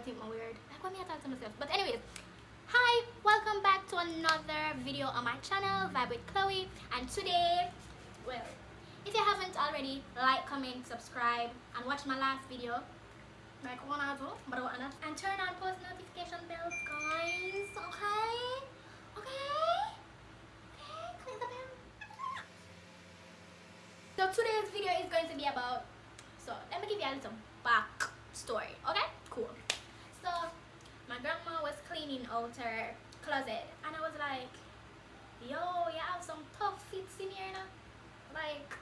think I'm weird. Like, what me I talk to myself? But anyways, hi, welcome back to another video on my channel, Vibe with Chloe. And today, well, if you haven't already, like, comment, subscribe, and watch my last video. Like one or two, and turn on post notification bells, guys. Okay? Click the bell. So today's video is going to be about. So let me give you a little back story. Okay? Cool. So my grandma was cleaning out her closet, and I was like, "Yo, you have some tough fits in here, now." Like,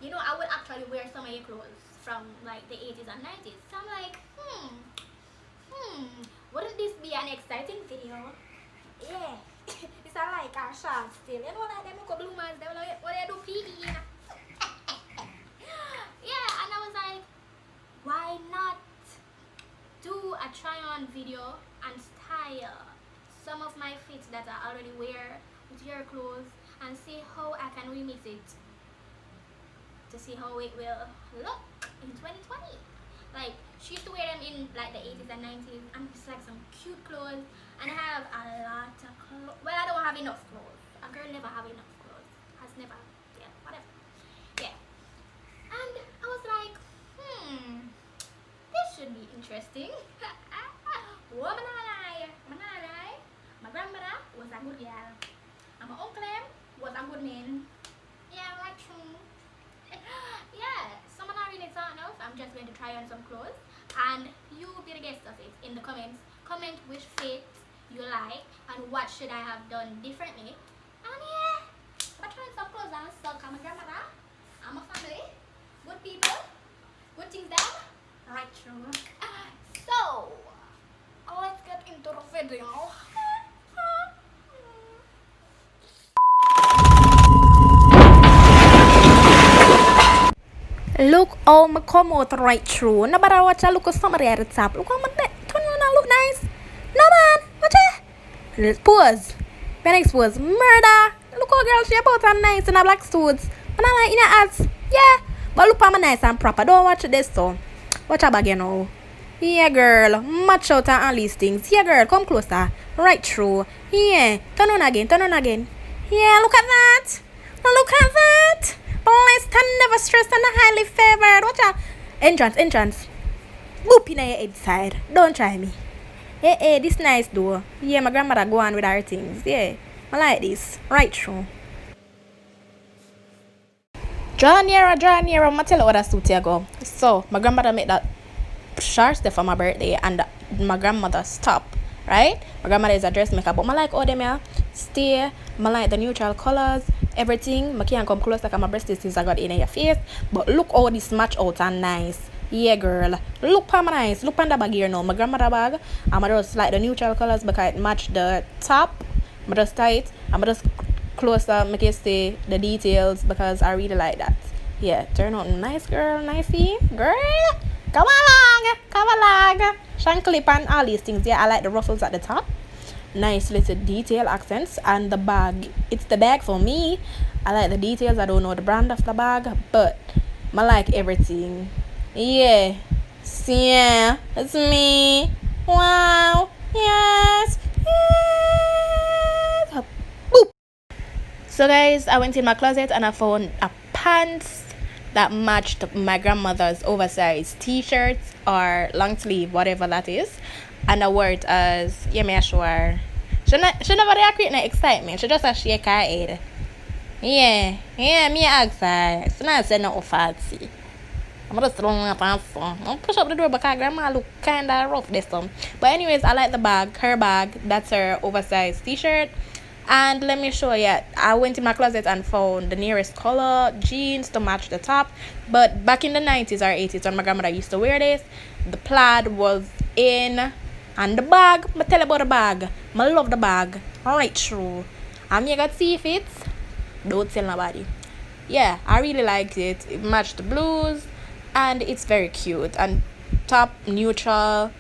you know, I would actually wear some of your clothes from like the 80s and 90s. So I'm like, wouldn't this be an exciting video? Yeah. It's a like a short still. You know, like them look bloomers, they like, what they do PE. Yeah, and I was like, why not do a try on video and style some of my fits that I already wear with your clothes and see how I can remix it to see how it will look in 2020. Like, she used to wear them in like the 80s and 90s, and it's like some cute clothes, and I have a lot of clothes. Well, I don't have enough clothes. A girl never have enough clothes. Has never, yeah, whatever. Yeah. And I was like, this should be interesting. Woman I lie. My grandmother was a good girl, and my uncle was a good man. Yeah, like true. Yeah, someone I really thought of. I'm just going to try on some clothes, and you be the guest of it in the comments. Comment which fit you like and what should I have done differently. And yeah, I'm trying some clothes on. So I'm a grandmother, I'm a family, good people, good things done, right through. So let's get into the video. Look how I come out right through. Nobody watch a look at somebody at the top. Look how my turn on look nice. No man, watch it. Pose. Next pose. Murder. Look how girl she about and nice in a black suits. And I like in her ads. Yeah. But look how I'm nice and proper. Don't watch this so. Watch her bag you know. Yeah girl. Match out on all these things. Yeah girl, come closer. Right through. Yeah. Turn on again. Yeah, look at that. Look at that. Blessed and never stressed and highly favored. Watch out. Entrance. Boop in your head side. Don't try me. Hey, this nice though. Yeah, my grandmother go on with her things. Yeah, I like this. Right through. Draw nearer. I'm tell you what I suit you go. So, my grandmother made that short step for my birthday, and my grandmother stopped. Right? My grandmother is a dressmaker, but I like all them here. Stay. I like the neutral colors. Everything. I can't come close like my breast is I got in your face. But look how this match out and nice. Yeah girl. Look how nice. Look on the bag here now. My grandmother bag. I'm just like the neutral colors because it match the top. I'm just tight. I'm just close up. Make you see the details because I really like that. Yeah. Turn out nice girl. Nicey. Girl. Come along. Shank clip and all these things. Yeah, I like the ruffles at the top. Nice little detail accents. And the bag, it's the bag for me. I like the details. I don't know the brand of the bag, but I like everything. Yeah, it's me. Wow. Yes. Boop. So guys, I went in my closet and I found a pants that matched my grandmother's oversized t-shirts or long sleeve, whatever that is. And I wore it as, yeah, me show her. She never create no excitement. She just a shake her head. Yeah, me ask her. She not say no fancy. I'm just throwing my pants on. I'll push up the door because grandma look kinda rough this time. But anyways, I like the bag. Her bag, that's her oversized t-shirt. And let me show you, I went in my closet and found the nearest color jeans to match the top. But back in the 90s or 80s when my grandmother used to wear this, the plaid was in. And the bag, I tell you about the bag. I love the bag. Right through. And you got see if it's, don't tell nobody. Yeah, I really liked it. It matched the blues and it's very cute. And top neutral,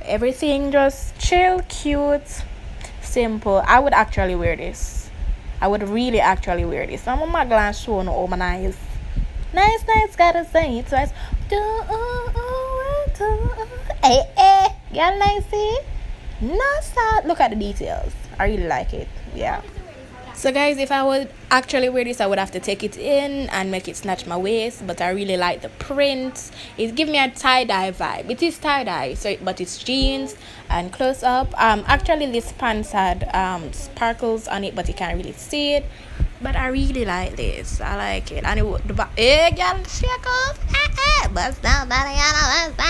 everything just chill, cute. Simple. I would actually wear this. I would really actually wear this. I'm not gonna show no all my nice. Nice, gotta say it twice. Hey, Y'all like see? No, sir. Look at the details. I really like it. Yeah. So guys, if I would actually wear this, I would have to take it in and make it snatch my waist. But I really like the print. It gives me a tie-dye vibe. It is tie-dye, so but it's jeans and close up. Actually this pants had sparkles on it, but you can't really see it. But I really like this. I like it. And it would the back. Hey, girl, shake off. But somebody on the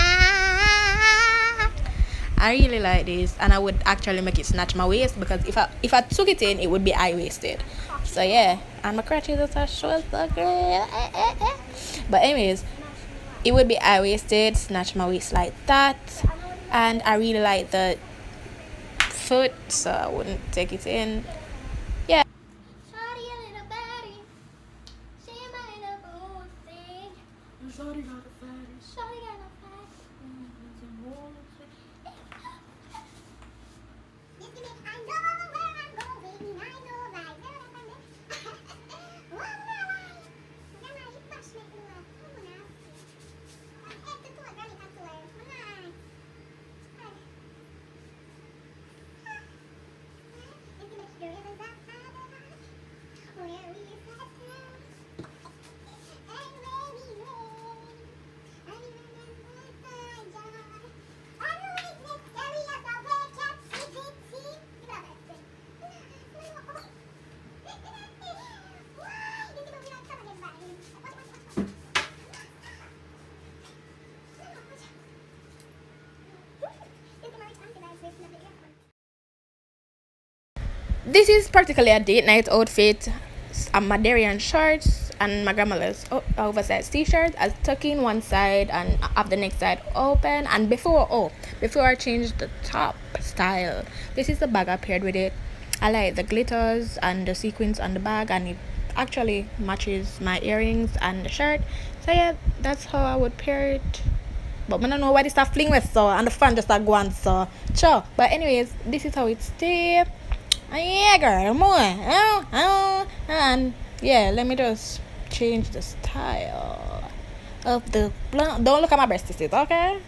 I really like this, and I would actually make it snatch my waist, because if I took it in, it would be high waisted. So yeah, and my crotches are so great. But anyways, it would be high waisted, snatch my waist like that, and I really like the foot, so I wouldn't take it in. Yeah. This is practically a date night outfit. A Madarian shorts and my grandmother's oversized t-shirt. I tuck in one side and have the next side open. And before I changed the top style, this is the bag I paired with it. I like the glitters and the sequins on the bag, and it actually matches my earrings and the shirt. So yeah, that's how I would pair it. But I don't know why this stuff fling with, so, and the fan just like going, so sure. But anyways, this is how it stays. Yeah, girl, more. And yeah, let me just change the style of the blonde. Don't look at my breast, okay?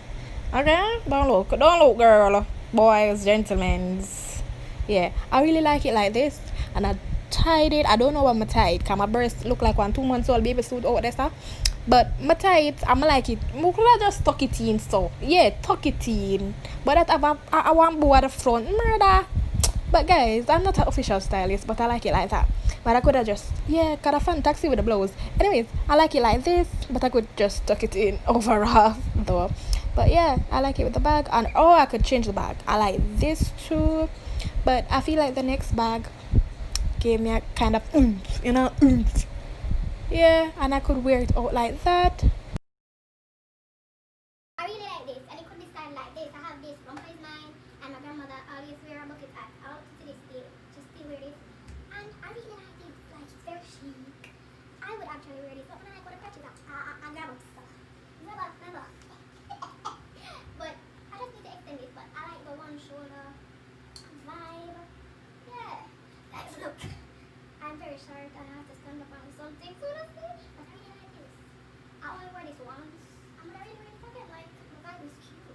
Okay? Don't look, girl. Boys, gentlemen. Yeah, I really like it like this, and I tied it. I don't know what I tied, because my breast look like 1 2 months old baby suit out there stuff. But I tie it, I'm like it. I could just tuck it in, so yeah, tuck it in. But that I want bow at the front, murder. But guys, I'm not an official stylist, but I like it like that. But I could have just, got a fun taxi with the blouse. Anyways, I like it like this, but I could just tuck it in overall though. But yeah, I like it with the bag. And I could change the bag. I like this too, but I feel like the next bag gave me a kind of oomph. Yeah, and I could wear it out like that. I really like this, and it could be styled like this. I have this from is mine, and my grandmother always wear a bucket hat out to this day. Just still wear this, and I really like it. Like, it's very chic. I would actually wear this, but when I go to catch it up, I grab it. Never. But I just need to extend it. But I like the one shoulder vibe. Yeah, guys, look. I'm very short, and I have to stand up on something so to see. But I really like this. I only wear this once. I'm gonna really forget. Like, the vibe is cute.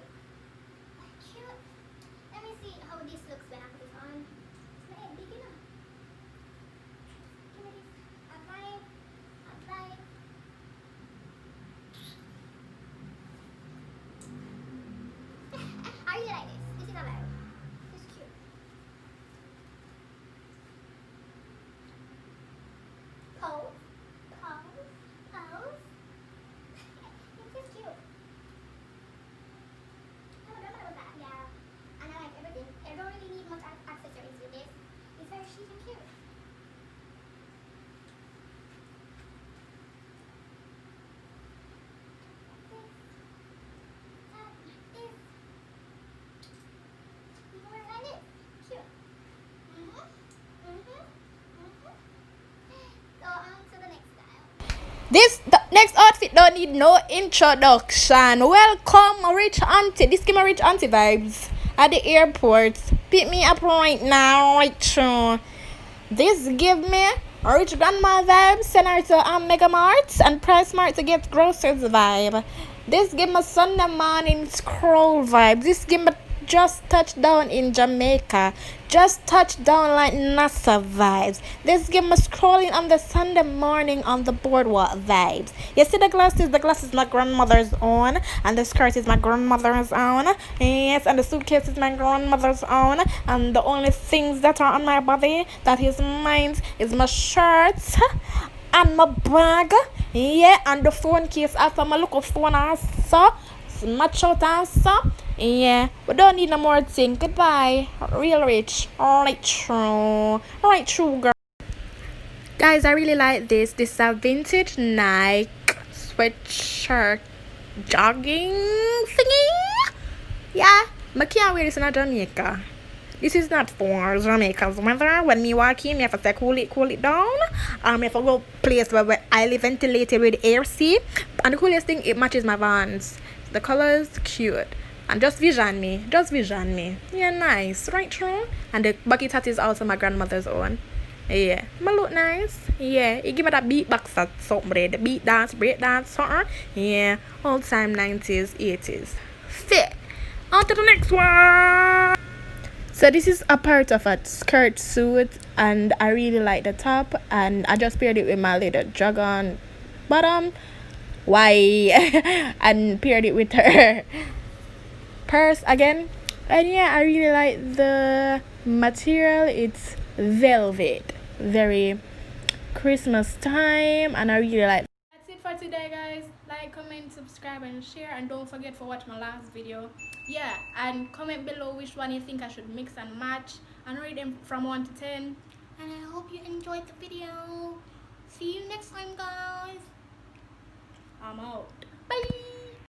Like, cute. Let me see how this looks when I put it on. It's my head big enough. Give me this. A vibe. I really like this. This is a vibe. It's cute. Pose. This is cute. I don't know that. Yeah. And I like everything. I don't really need much accessories with this. It's very chic and cute. The next outfit don't need no introduction. Welcome, rich auntie. This give me rich auntie vibes at the airport. Pick me up right now, right? This give me rich grandma vibes. Send her to Mega Mart and Price Mart to get groceries vibe. This give me Sunday morning scroll vibe. This give me just touched down in Jamaica, just touched down like NASA vibes. This give me scrolling on the Sunday morning on the boardwalk vibes. You see the glasses my grandmother's own, and the skirt is my grandmother's own. Yes, and the suitcase is my grandmother's own, and the only things that are on my body that is mine is my shirts and my bag. Yeah, and the phone case after my look of phone also. Much out answer. Yeah, we don't need no more thing. Goodbye. Real rich. Right true, girl. Guys, I really like this. This is a vintage Nike sweatshirt jogging thingy. Yeah, I can't wear this in Jamaica. This is not for Jamaica's weather. When me walk in, me have to say cool it down. Me have to go place where I live ventilated with air see. And the coolest thing, it matches my Vans. The colors cute. And just vision me. Yeah, nice. Right true. And the bucket hat is also my grandmother's own. Yeah. My look nice. Yeah. It give me that beatbox at something. The beat dance, break dance, something. Yeah. Old time 90s, 80s. Fit. On to the next one. So this is a part of a skirt suit, and I really like the top, and I just paired it with my little dragon bottom. Why? And paired it with her purse again. And yeah, I really like the material. It's velvet, very Christmas time, and I really like. That's it for today, guys. Like, comment, subscribe, and share, and don't forget to watch my last video. Yeah, and comment below which one you think I should mix and match, and rate them from 1 to 10. And I hope you enjoyed the video. See you next time, guys. I'm out. Bye.